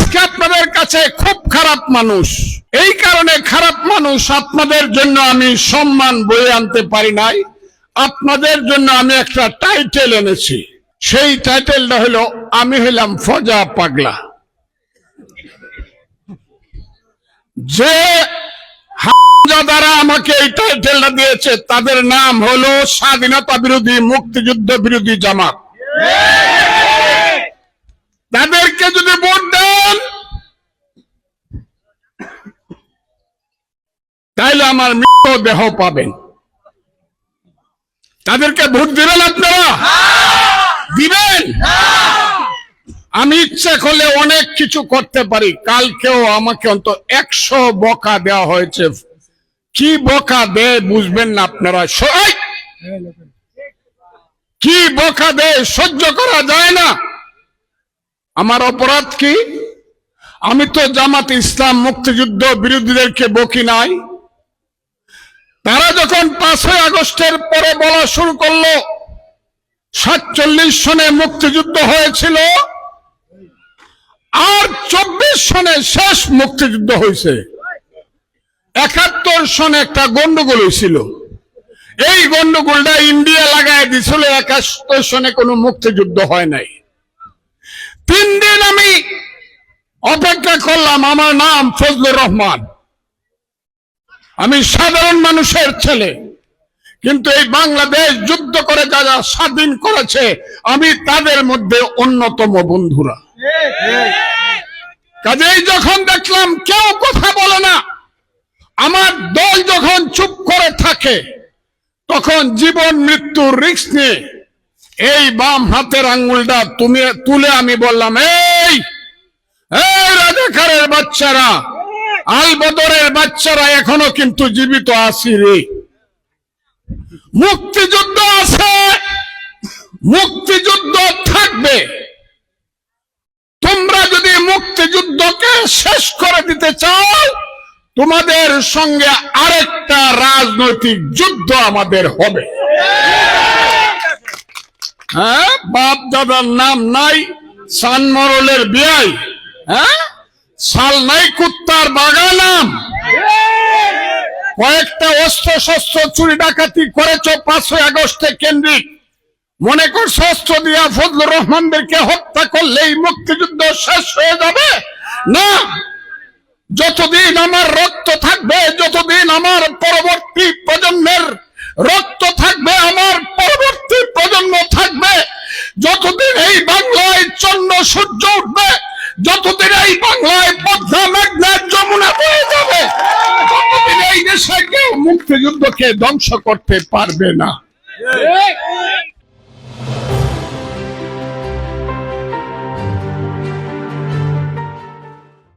আজকে আপনাদের কাছে খুব খারাপ মানুষ, এই কারণে খারাপ মানুষ আপনাদের জন্য আমি সম্মান বয়ে আনতে পারি নাই। আপনাদের জন্য আমি একটা টাইটেল এনেছি, সেই টাইটেলটা হলো আমি হইলাম ফজা পাগলা। যে হারামজাদারা আমাকে এই টাইটেলটা দিয়েছে তাদের নাম হলো স্বাধীনতা বিরোধী মুক্তিযুদ্ধ বিরোধী জামাত। তাদেরকে যদি ভোট দেন তাইলে আমার মৃতদেহ পাবেন। তাদেরকে ভোট দিবেন আপনারা? দিবেন? আমি ইচ্ছা করলে অনেক কিছু করতে পারি। কালকেও আমাকে অন্তত 100 বকা দেওয়া হয়েছে। কি বকা দেয় বুঝবেন না আপনারা, কি বকা দেয় সহ্য করা যায় না। আমার অপরাধ কি? আমি তো জামাত ইসলাম মুক্তিযুদ্ধ বিরোধীদেরকে বকি নাই। তারা যখন 5ই আগস্টের পরে বলা শুরু করলো 47 সনে মুক্তিযুদ্ধ হয়েছিল আর 24 সনে শেষ মুক্তিযুদ্ধ হয়েছে, 71 সনে একটা গন্ডগোল হয়েছিল। এই গন্ডগোলটা ইন্ডিয়া লাগাই দিছিল, 71 সনে কোনো মুক্তিযুদ্ধ হয় নাই। 3 দিন আমি অপেক্ষা করলাম। আমার নাম ফজলুর রহমান, আমি সাধারণ মানুষের ছেলে, কিন্তু এই বাংলাদেশ যুদ্ধ করে যারা স্বাধীন করেছে আমি তাদের মধ্যে অন্যতম বন্ধুরা। কাজেই যখন দেখলাম কেউ কথা বলে না, আমার দল যখন চুপ করে থাকে, তখন জীবন মৃত্যুর রিস্ক নিয়ে এই বাম হাতের আঙ্গুলটা তুলে আমি বললাম, এই রাজাকারের বাচ্চারা, আল বদরের বাচ্চারা, এখনো কিন্তু জীবিত আছি রে। মুক্তিযুদ্ধ আছে, মুক্তিযুদ্ধ থাকবে। তোমরা যদি মুক্তিযুদ্ধকে শেষ করে দিতে চাও, তোমাদের সঙ্গে আরেকটা রাজনৈতিক যুদ্ধ আমাদের হবে। হ্যাঁ, বাপ দাদার নাম নাই, সানমরলের বিয়াই, হ্যাঁ, সাল নাই কুত্তার বাগানাম। কয়েকটা অস্ত্র শস্ত্র চুরি ডাকাতি করেছ 5ই আগস্টে কেন্দ্রিক, মনে করছো অস্ত্র দিয়া ফজলুর রহমানদেরকে হত্যা করলেই মুক্তিযুদ্ধ শেষ হয়ে যাবে? না, যতদিন আমার রক্ত থাকবে, যতদিন আমার পরবর্তী প্রজন্মের রক্ত থাকবে, আমার পরবর্তী প্রজন্ম থাকবে, যতদিন এই বাংলায় চন্দ্র সূর্য উঠবে, যতদিন এই বাংলায় পদ্মা মেঘনা যমুনা বয়ে যাবে, ততদিন এই দেশে কেউ মুক্তিযুদ্ধকে ধ্বংস করতে পারবে না।